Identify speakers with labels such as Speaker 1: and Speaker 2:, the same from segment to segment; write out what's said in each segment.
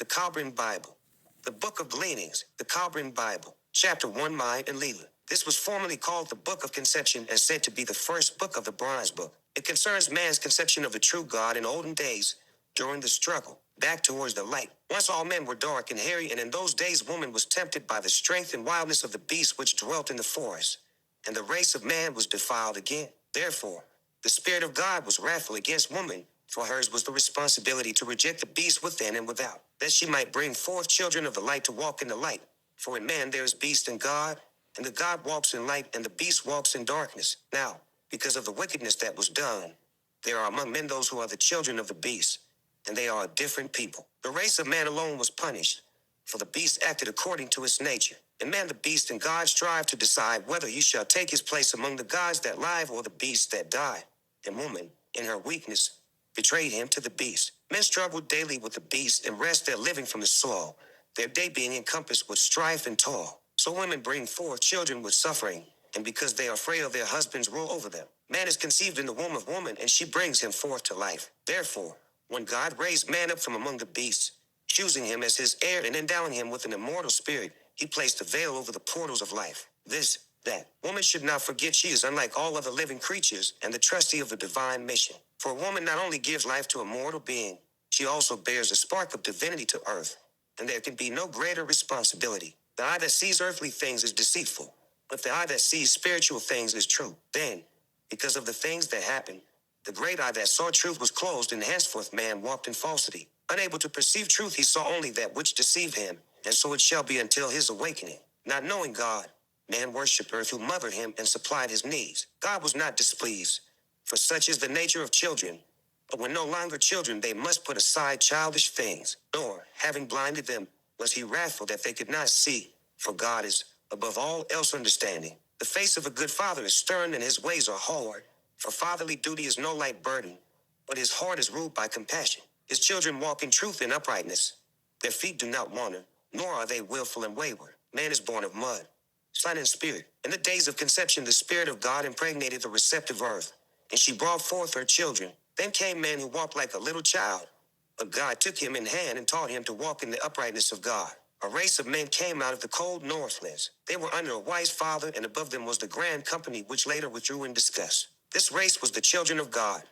Speaker 1: the Kolbrin Bible. The Book of Gleanings, the Kolbrin Bible. Chapter 1, Mai and Lila. This was formerly called the Book of Conception and said to be the first book of the Bronze Book. It concerns man's conception of the true God in olden days, during the struggle back towards the light. Once all men were dark and hairy, and in those days woman was tempted by the strength and wildness of the beast which dwelt in the forest, and the race of man was defiled again. Therefore, the Spirit of God was wrathful against woman, for hers was the responsibility to reject the beast within and without, that she might bring forth children of the light to walk in the light. For in man there is beast and God, and the God walks in light, and the beast walks in darkness. Now, because of the wickedness that was done, there are among men those who are the children of the beast, and they are a different people. The race of man alone was punished, for the beast acted according to its nature. And man, the beast, and God strive to decide whether he shall take his place among the gods that live or the beasts that die. And woman, in her weakness, betrayed him to the beast. Men struggled daily with the beast and wrest their living from the soil, their day being encompassed with strife and toil. So women bring forth children with suffering, and because they are afraid of their husbands rule over them. Man is conceived in the womb of woman, and she brings him forth to life. Therefore, when God raised man up from among the beasts, choosing him as his heir and endowing him with an immortal spirit, he placed a veil over the portals of life. That woman should not forget she is unlike all other living creatures and the trustee of the divine mission. For a woman not only gives life to a mortal being, she also bears a spark of divinity to earth. And there can be no greater responsibility. The eye that sees earthly things is deceitful, but the eye that sees spiritual things is true. Then, because of the things that happened, the great eye that saw truth was closed, and henceforth man walked in falsity. Unable to perceive truth, he saw only that which deceived him, and so it shall be until his awakening. Not knowing God, man worshipped earth, who mothered him and supplied his needs. God was not displeased, for such is the nature of children. But when no longer children, they must put aside childish things. Nor, having blinded them, was he wrathful that they could not see, for God is above all else understanding. The face of a good father is stern, and his ways are hard. For fatherly duty is no light burden, but his heart is ruled by compassion. His children walk in truth and uprightness. Their feet do not wander, nor are they willful and wayward. Man is born of mud, son and spirit. In the days of conception, the Spirit of God impregnated the receptive earth, and she brought forth her children. Then came man who walked like a little child, but God took him in hand and taught him to walk in the uprightness of God. A race of men came out of the cold northlands. They were under a wise father, and above them was the grand company which later withdrew in disgust. This race was the children of God.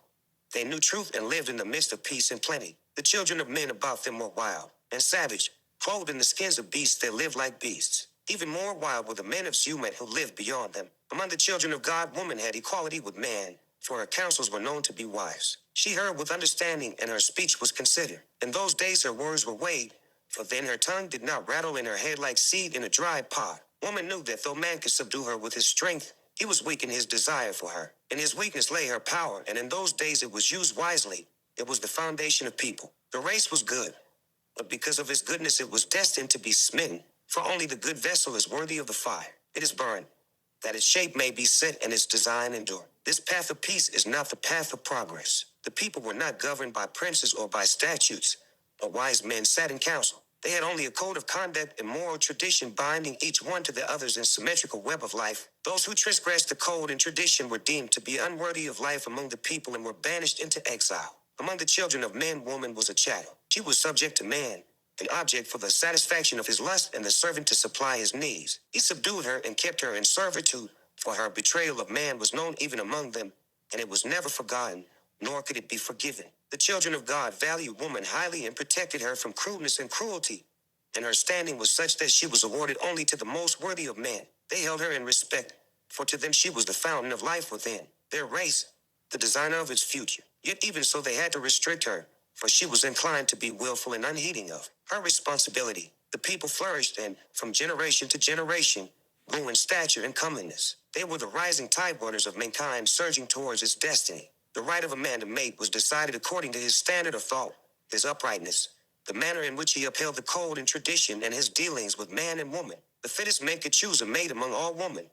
Speaker 1: They knew truth and lived in the midst of peace and plenty. The children of men about them were wild and savage, clothed in the skins of beasts that lived like beasts. Even more wild were the men of Zumet who lived beyond them. Among the children of God, woman had equality with man, for her counsels were known to be wise. She heard with understanding, and her speech was considered. In those days her words were weighed, for then her tongue did not rattle in her head like seed in a dry pot. Woman knew that though man could subdue her with his strength, he was weak in his desire for her. In his weakness lay her power, and in those days it was used wisely. It was the foundation of people. The race was good, but because of its goodness it was destined to be smitten. For only the good vessel is worthy of the fire. It is burned, that its shape may be set and its design endure. This path of peace is not the path of progress. The people were not governed by princes or by statutes, but wise men sat in council. They had only a code of conduct and moral tradition binding each one to the others in symmetrical web of life. Those who transgressed the code and tradition were deemed to be unworthy of life among the people and were banished into exile. Among the children of men, woman was a chattel. She was subject to man, an object for the satisfaction of his lust and the servant to supply his needs. He subdued her and kept her in servitude, for her betrayal of man was known even among them, and it was never forgotten, nor could it be forgiven. The children of God valued woman highly and protected her from crudeness and cruelty, and her standing was such that she was awarded only to the most worthy of men. They held her in respect, for to them she was the fountain of life within their race, the designer of its future. Yet even so they had to restrict her, for she was inclined to be willful and unheeding of her responsibility. The people flourished and, from generation to generation, grew in stature and comeliness. They were the rising tidewaters of mankind surging towards its destiny. The right of a man to mate was decided according to his standard of thought, his uprightness, the manner in which he upheld the code and tradition, and his dealings with man and woman. The fittest men could choose a mate among all women,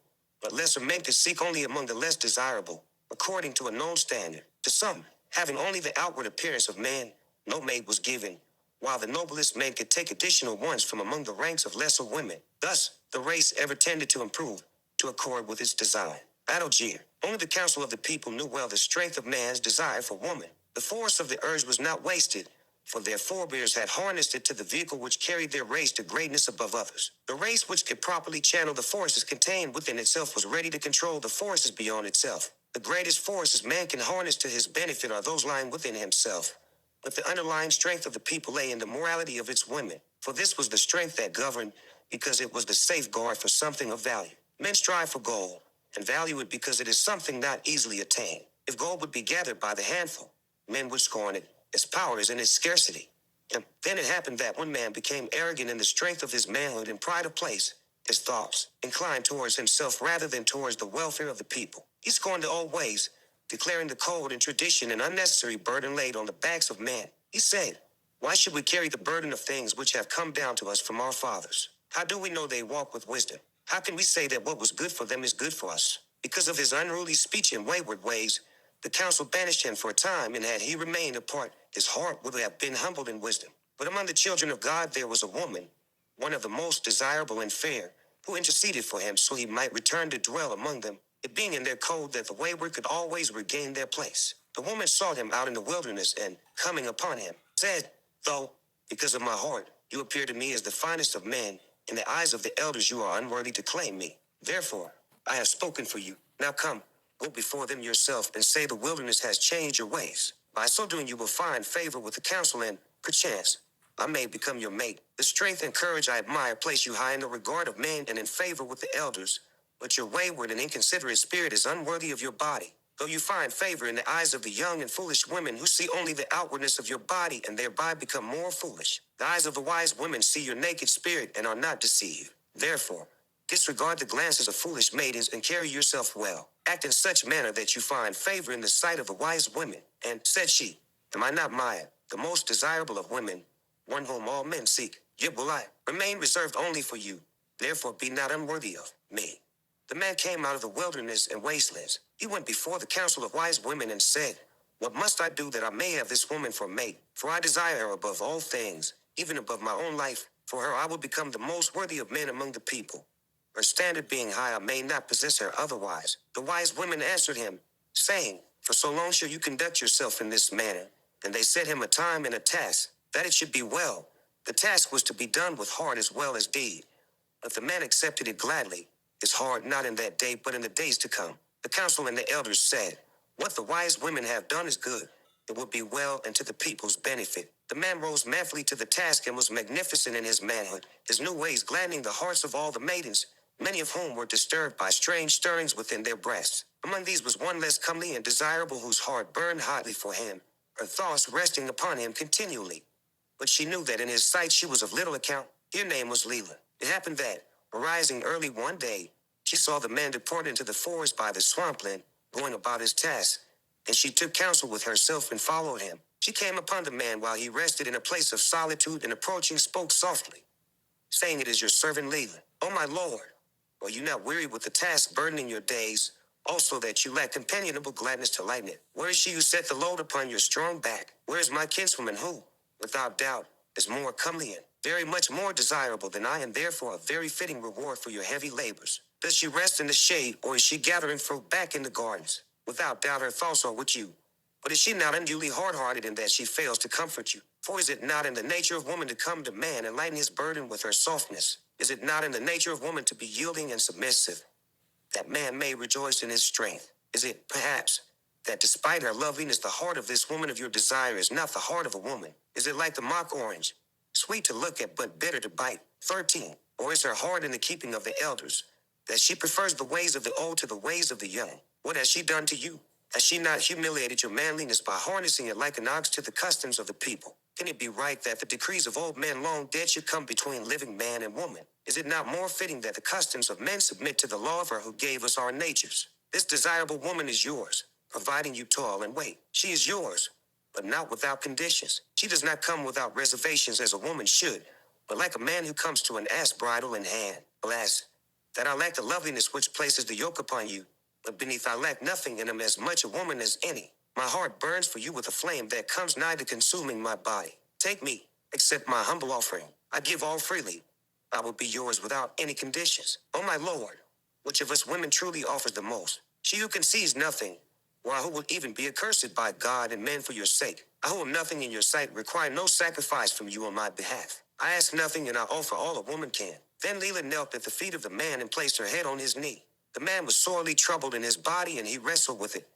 Speaker 1: but lesser men could seek only among the less desirable, according to a known standard. To some, having only the outward appearance of man, no mate was given, while the noblest men could take additional ones from among the ranks of lesser women. Thus, the race ever tended to improve, to accord with its design. Battlegear. Only the council of the people knew well the strength of man's desire for woman. The force of the urge was not wasted, for their forebears had harnessed it to the vehicle which carried their race to greatness above others. The race which could properly channel the forces contained within itself was ready to control the forces beyond itself. The greatest forces man can harness to his benefit are those lying within himself. But the underlying strength of the people lay in the morality of its women, for this was the strength that governed, because it was the safeguard for something of value. Men strive for gold, and value it because it is something not easily attained. If gold would be gathered by the handful, men would scorn it. Its power is in its scarcity. And then it happened that one man became arrogant in the strength of his manhood and pride of place. His thoughts inclined towards himself rather than towards the welfare of the people. He scorned the old ways, declaring the code and tradition an unnecessary burden laid on the backs of men. He said, "Why should we carry the burden of things which have come down to us from our fathers? How do we know they walk with wisdom? How can we say that what was good for them is good for us?" Because of his unruly speech and wayward ways, the council banished him for a time, and had he remained apart, his heart would have been humbled in wisdom. But among the children of God there was a woman, one of the most desirable and fair, who interceded for him so he might return to dwell among them, it being in their code that the wayward could always regain their place. The woman sought him out in the wilderness, and, coming upon him, said, "Though, because of my heart, you appear to me as the finest of men, in the eyes of the elders you are unworthy to claim me. Therefore, I have spoken for you. Now come, go before them yourself, and say the wilderness has changed your ways. By so doing you will find favor with the council, and, perchance, I may become your mate. The strength and courage I admire place you high in the regard of men and in favor with the elders, but your wayward and inconsiderate spirit is unworthy of your body. Though you find favor in the eyes of the young and foolish women who see only the outwardness of your body and thereby become more foolish, the eyes of the wise women see your naked spirit and are not deceived. Therefore, disregard the glances of foolish maidens and carry yourself well. Act in such manner that you find favor in the sight of the wise women." And said she, "Am I not Maya, the most desirable of women, one whom all men seek? Yet will I remain reserved only for you. Therefore be not unworthy of me." The man came out of the wilderness and wastelands. He went before the council of wise women and said, "What must I do that I may have this woman for mate? For I desire her above all things, even above my own life. For her I will become the most worthy of men among the people. Her standard being high, I may not possess her otherwise." The wise women answered him, saying, "For so long shall you conduct yourself in this manner." And they set him a time and a task, that it should be well. The task was to be done with heart as well as deed. But the man accepted it gladly, his heart not in that day but in the days to come. The council and the elders said, "What the wise women have done is good. It will be well and to the people's benefit." The man rose manfully to the task and was magnificent in his manhood, his new ways gladdening the hearts of all the maidens, many of whom were disturbed by strange stirrings within their breasts. Among these was one less comely and desirable whose heart burned hotly for him, her thoughts resting upon him continually. But she knew that in his sight she was of little account. Her name was Lila. It happened that, arising early one day, she saw the man depart into the forest by the swampland, going about his task, and she took counsel with herself and followed him. She came upon the man while he rested in a place of solitude, and approaching spoke softly, saying, "It is your servant Lila. O my lord, are you not weary with the task burdening your days, also that you lack companionable gladness to lighten it? Where is she who set the load upon your strong back? Where is my kinswoman who, without doubt, is more comely and very much more desirable than I, and therefore a very fitting reward for your heavy labors? Does she rest in the shade, or is she gathering fruit back in the gardens? Without doubt her thoughts are with you. But is she not unduly hard-hearted in that she fails to comfort you? For is it not in the nature of woman to come to man and lighten his burden with her softness? Is it not in the nature of woman to be yielding and submissive, that man may rejoice in his strength? Is it, perhaps, that despite her loveliness, the heart of this woman of your desire is not the heart of a woman? Is it like the mock orange, sweet to look at but bitter to bite? 13. Or is her heart in the keeping of the elders, that she prefers the ways of the old to the ways of the young? What has she done to you? Has she not humiliated your manliness by harnessing it like an ox to the customs of the people? Can it be right that the decrees of old men long dead should come between living man and woman? Is it not more fitting that the customs of men submit to the law of her who gave us our natures? This desirable woman is yours, providing you toil and wait. She is yours, but not without conditions. She does not come without reservations as a woman should, but like a man who comes to an ass bridle in hand. Alas, that I lack the loveliness which places the yoke upon you, but beneath I lack nothing, and am as much a woman as any. My heart burns for you with a flame that comes nigh to consuming my body. Take me, accept my humble offering. I give all freely. I will be yours without any conditions. O my lord, which of us women truly offers the most? She who conceives nothing, or who will even be accursed by God and men for your sake. I who am nothing in your sight require no sacrifice from you on my behalf. I ask nothing and I offer all a woman can. Then Lila knelt at the feet of the man and placed her head on his knee. The man was sorely troubled in his body and he wrestled with it.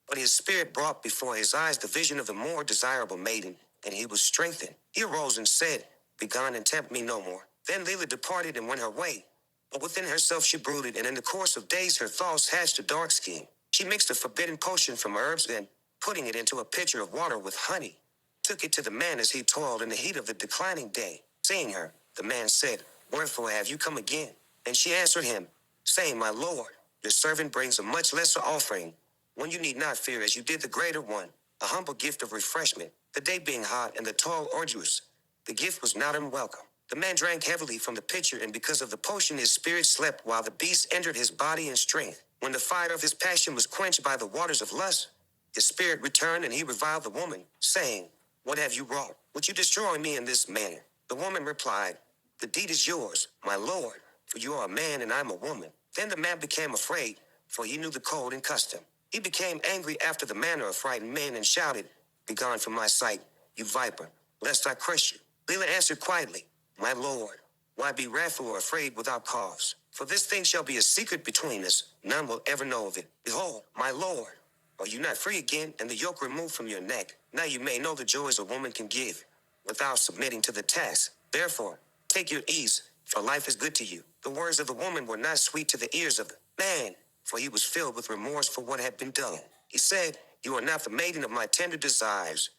Speaker 1: But his spirit brought before his eyes the vision of the more desirable maiden, and he was strengthened. He arose and said, Begone and tempt me no more. Then Lila departed and went her way. But within herself she brooded, and in the course of days her thoughts hatched a dark scheme. She mixed a forbidden potion from herbs, and, putting it into a pitcher of water with honey, took it to the man as he toiled in the heat of the declining day. Seeing her, the man said, Wherefore have you come again? And she answered him, saying, My lord, your servant brings a much lesser offering, one you need not fear as you did the greater one, a humble gift of refreshment, the day being hot and the toil arduous. The gift was not unwelcome. The man drank heavily from the pitcher, and because of the potion his spirit slept while the beast entered his body in strength. When the fire of his passion was quenched by the waters of lust, his spirit returned and he reviled the woman, saying, What have you wrought? Would you destroy me in this manner? The woman replied, The deed is yours, my lord, for you are a man and I am a woman. Then the man became afraid, for he knew the code and custom. He became angry after the manner of frightened men and shouted, Begone from my sight, you viper, lest I crush you. Lila answered quietly, My lord, why be wrathful or afraid without cause? For this thing shall be a secret between us, none will ever know of it. Behold, my lord, are you not free again, and the yoke removed from your neck? Now you may know the joys a woman can give, without submitting to the task. Therefore, take your ease, for life is good to you. The words of the woman were not sweet to the ears of the man, for he was filled with remorse for what had been done. He said, You are not the maiden of my tender desires,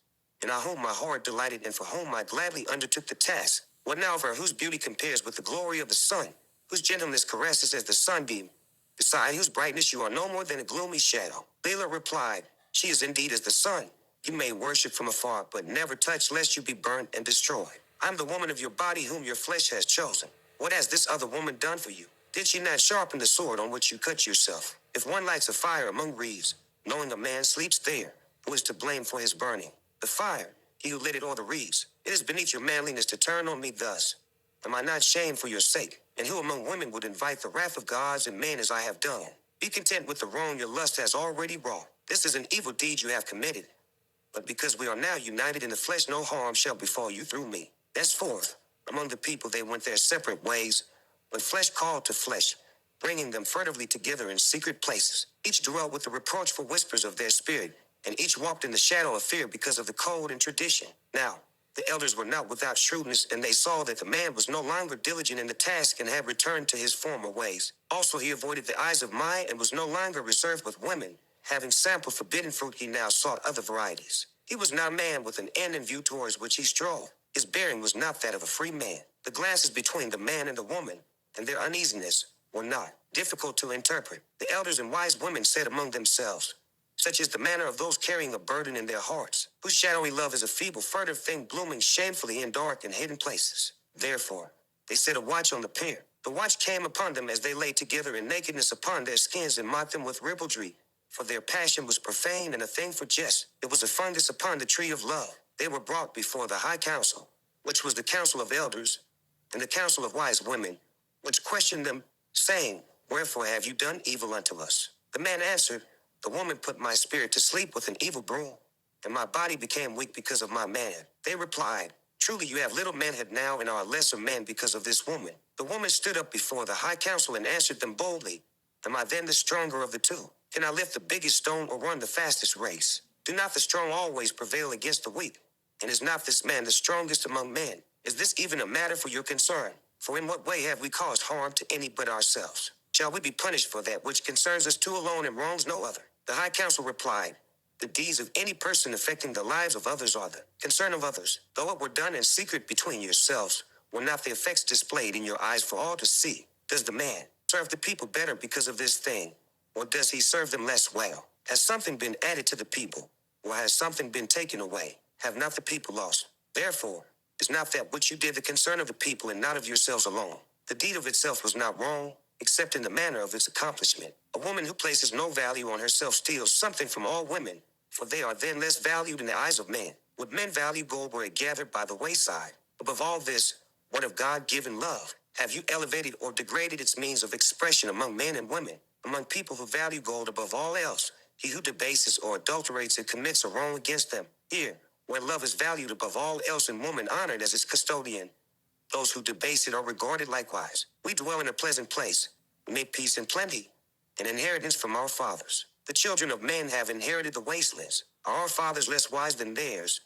Speaker 1: and on whom my heart delighted and for whom I gladly undertook the task. What now of her whose beauty compares with the glory of the sun, whose gentleness caresses as the sunbeam, beside whose brightness you are no more than a gloomy shadow? Lila replied, She is indeed as the sun. You may worship from afar, but never touch lest you be burnt and destroyed. I am the woman of your body whom your flesh has chosen. What has this other woman done for you? Did she not sharpen the sword on which you cut yourself? If one lights a fire among reeds, knowing a man sleeps there, who is to blame for his burning? The fire, he who lit it or the reeds. It is beneath your manliness to turn on me thus. Am I not shamed for your sake? And who among women would invite the wrath of gods and men as I have done? Be content with the wrong your lust has already wrought. This is an evil deed you have committed. But because we are now united in the flesh, no harm shall befall you through me. Thenceforth, among the people they went their separate ways, but flesh called to flesh, bringing them furtively together in secret places. Each dwelt with the reproachful whispers of their spirit, and each walked in the shadow of fear because of the code and tradition. Now, the elders were not without shrewdness, and they saw that the man was no longer diligent in the task and had returned to his former ways. Also, he avoided the eyes of Maya and was no longer reserved with women. Having sampled forbidden fruit, he now sought other varieties. He was not a man with an end in view towards which he strove. His bearing was not that of a free man. The glances between the man and the woman, and their uneasiness, were not difficult to interpret. The elders and wise women said among themselves, Such is the manner of those carrying a burden in their hearts, whose shadowy love is a feeble, furtive thing blooming shamefully in dark and hidden places. Therefore, they set a watch on the pair. The watch came upon them as they lay together in nakedness upon their skins and mocked them with ribaldry, for their passion was profane and a thing for jest. It was a fungus upon the tree of love. They were brought before the high council, which was the council of elders, and the council of wise women, which questioned them, saying, Wherefore have you done evil unto us? The man answered, The woman put my spirit to sleep with an evil broom, and my body became weak because of my man. They replied, Truly you have little manhood now and are a lesser man because of this woman. The woman stood up before the high council and answered them boldly, Am I then the stronger of the two? Can I lift the biggest stone or run the fastest race? Do not the strong always prevail against the weak? And is not this man the strongest among men? Is this even a matter for your concern? For in what way have we caused harm to any but ourselves? Shall we be punished for that which concerns us two alone and wrongs no other? The high council replied, The deeds of any person affecting the lives of others are the concern of others. Though it were done in secret between yourselves, were not the effects displayed in your eyes for all to see? Does the man serve the people better because of this thing? Or does he serve them less well? Has something been added to the people? Or has something been taken away? Have not the people lost? Therefore, is not that which you did the concern of the people and not of yourselves alone? The deed of itself was not wrong, except in the manner of its accomplishment. A woman who places no value on herself steals something from all women, for they are then less valued in the eyes of men. Would men value gold were it gathered by the wayside? Above all this, what of God-given love? Have you elevated or degraded its means of expression among men and women? Among people who value gold above all else, He who debases or adulterates it commits a wrong against them. Here, where love is valued above all else and woman honored as its custodian, those who debase it are regarded likewise. We dwell in a pleasant place. We make peace and plenty, an inheritance from our fathers. The children of men have inherited the wastelands. Are our fathers less wise than theirs,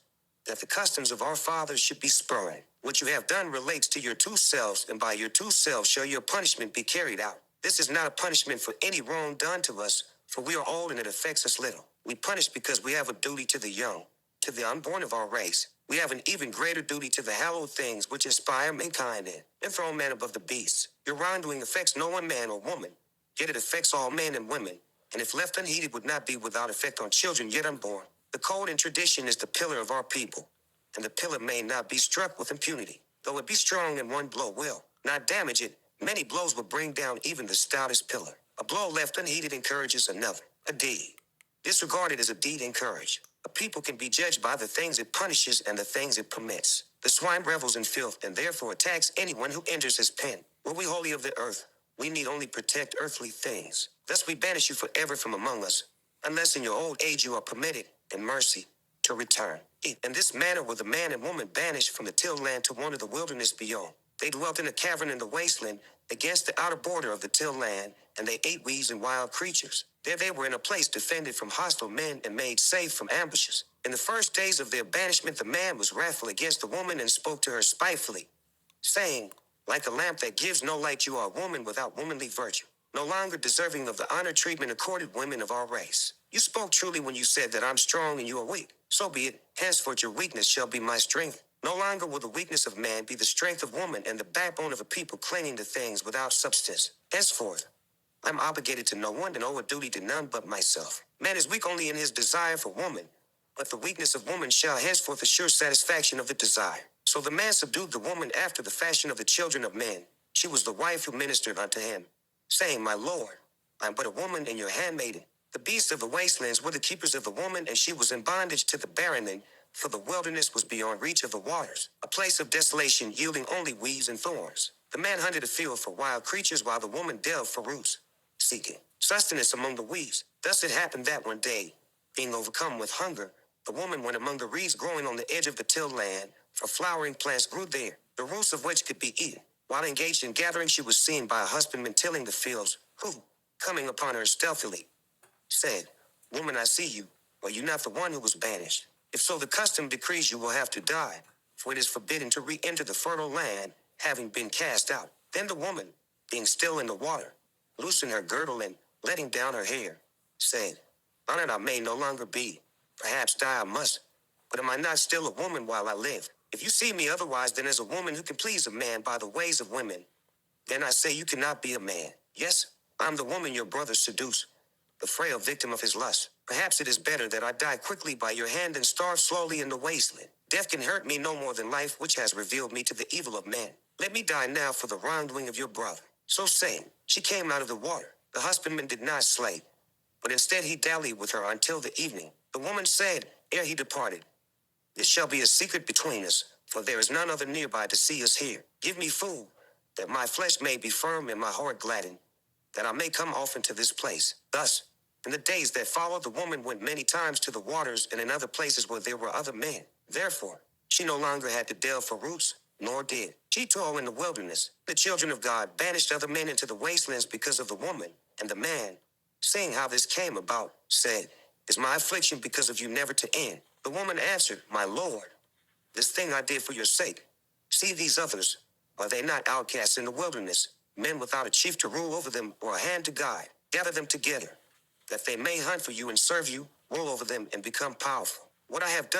Speaker 1: that the customs of our fathers should be spurned? What you have done relates to your two selves, and by your two selves shall your punishment be carried out. This is not a punishment for any wrong done to us, for we are old and it affects us little. We punish because we have a duty to the young, to the unborn of our race. We have an even greater duty to the hallowed things which inspire mankind and enthrone man above the beasts. Your wrongdoing affects no one man or woman, yet it affects all men and women, and if left unheeded would not be without effect on children yet unborn. The code and tradition is the pillar of our people, and the pillar may not be struck with impunity. Though it be strong and one blow will not damage it, many blows will bring down even the stoutest pillar. A blow left unheeded encourages another. A deed disregarded is a deed encouraged. A people can be judged by the things it punishes and the things it permits. The swine revels in filth and therefore attacks anyone who enters his pen. Were we wholly of the earth, we need only protect earthly things. Thus we banish you forever from among us, unless in your old age you are permitted, in mercy, to return. In this manner were the man and woman banished from the tilled land to one of the wilderness beyond. They dwelt in a cavern in the wasteland, against the outer border of the tilled land, and they ate weeds and wild creatures. There they were in a place defended from hostile men and made safe from ambushes. In the first days of their banishment, the man was wrathful against the woman and spoke to her spitefully, saying, like a lamp that gives no light, you are a woman without womanly virtue, no longer deserving of the honor treatment accorded women of our race. You spoke truly when you said that I'm strong and you are weak. So be it. Henceforth your weakness shall be my strength. No longer will the weakness of man be the strength of woman and the backbone of a people clinging to things without substance. Henceforth, I'm obligated to no one and owe a duty to none but myself. Man is weak only in his desire for woman, but the weakness of woman shall henceforth assure satisfaction of the desire. So the man subdued the woman after the fashion of the children of men. She was the wife who ministered unto him, saying, My Lord, I am but a woman and your handmaiden. The beasts of the wastelands were the keepers of the woman, and she was in bondage to the barrenling, for the wilderness was beyond reach of the waters, a place of desolation yielding only weeds and thorns. The man hunted a field for wild creatures, while the woman delved for roots, seeking sustenance among the weeds. Thus it happened that one day, being overcome with hunger, the woman went among the reeds growing on the edge of the tilled land, for flowering plants grew there, the roots of which could be eaten. While engaged in gathering, she was seen by a husbandman tilling the fields, who, coming upon her stealthily, said, Woman, I see you. Are you not the one who was banished? If so, the custom decrees you will have to die, for it is forbidden to re-enter the fertile land, having been cast out. Then the woman, being still in the water, loosened her girdle and, letting down her hair, said, Honored I may no longer be. Perhaps die I must, but am I not still a woman while I live? If you see me otherwise than as a woman who can please a man by the ways of women, then I say you cannot be a man. Yes, I'm the woman your brother seduced, the frail victim of his lust. Perhaps it is better that I die quickly by your hand than starve slowly in the wasteland. Death can hurt me no more than life, which has revealed me to the evil of men. Let me die now for the wrongdoing of your brother. So saying, she came out of the water. The husbandman did not slay, but instead he dallied with her until the evening. The woman said, ere he departed, This shall be a secret between us, for there is none other nearby to see us here. Give me food, that my flesh may be firm and my heart gladdened, that I may come often to this place. Thus, in the days that followed, the woman went many times to the waters and in other places where there were other men. Therefore, she no longer had to delve for roots, nor did she toil in the wilderness. The children of God banished other men into the wastelands because of the woman, and the man, seeing how this came about, said, Is my affliction because of you never to end? The woman answered, My Lord, this thing I did for your sake. See these others, are they not outcasts in the wilderness, men without a chief to rule over them or a hand to guide? Gather them together, that they may hunt for you and serve you, rule over them and become powerful. What I have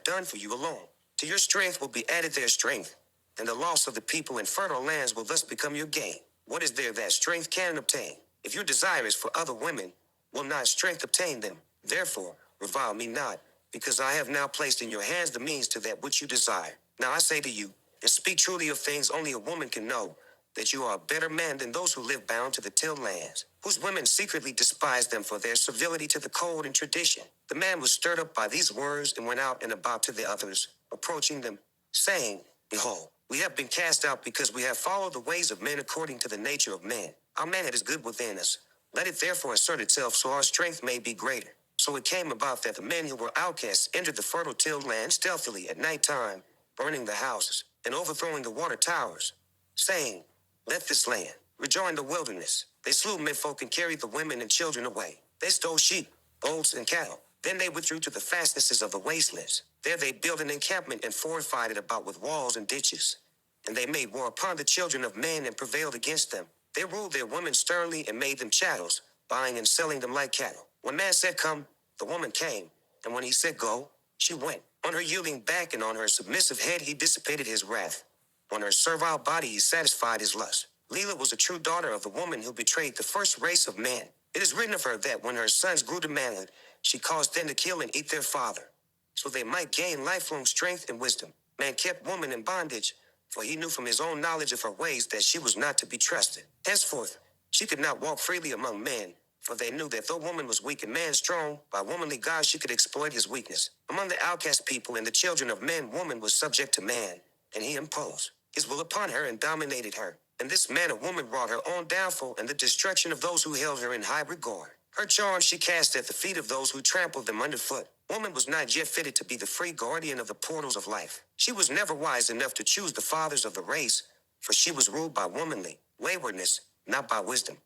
Speaker 1: done for you alone. To your strength will be added their strength, and the loss of the people in fertile lands will thus become your gain. What is there that strength can obtain? If your desire is for other women, will not strength obtain them? Therefore, revile me not, because I have now placed in your hands the means to that which you desire. Now I say to you, and speak truly of things only a woman can know, that you are a better man than those who live bound to the tilled lands, whose women secretly despise them for their servility to the code and tradition. The man was stirred up by these words and went out and about to the others, approaching them, saying, Behold, we have been cast out because we have followed the ways of men according to the nature of man. Our manhood is good within us. Let it therefore assert itself so our strength may be greater. So it came about that the men who were outcasts entered the fertile tilled land stealthily at night time, burning the houses and overthrowing the water towers, saying, "Let this land rejoin the wilderness." They slew menfolk and carried the women and children away. They stole sheep, goats, and cattle. Then they withdrew to the fastnesses of the wastelands. There they built an encampment and fortified it about with walls and ditches. And they made war upon the children of men and prevailed against them. They ruled their women sternly and made them chattels, buying and selling them like cattle. When man said, "Come," the woman came. And when he said, "Go," she went. On her yielding back and on her submissive head he dissipated his wrath. On her servile body he satisfied his lust. Lila was a true daughter of the woman who betrayed the first race of man. It is written of her that when her sons grew to manhood, she caused them to kill and eat their father, so they might gain lifelong strength and wisdom. Man kept woman in bondage, for he knew from his own knowledge of her ways that she was not to be trusted. Henceforth, she could not walk freely among men, for they knew that though woman was weak and man strong, by womanly God she could exploit his weakness. Among the outcast people and the children of men, woman was subject to man, and he imposed his will upon her and dominated her. In this manner, woman wrought her own downfall and the destruction of those who held her in high regard. Her charms she cast at the feet of those who trampled them underfoot. Woman was not yet fitted to be the free guardian of the portals of life. She was never wise enough to choose the fathers of the race, for she was ruled by womanly waywardness, not by wisdom.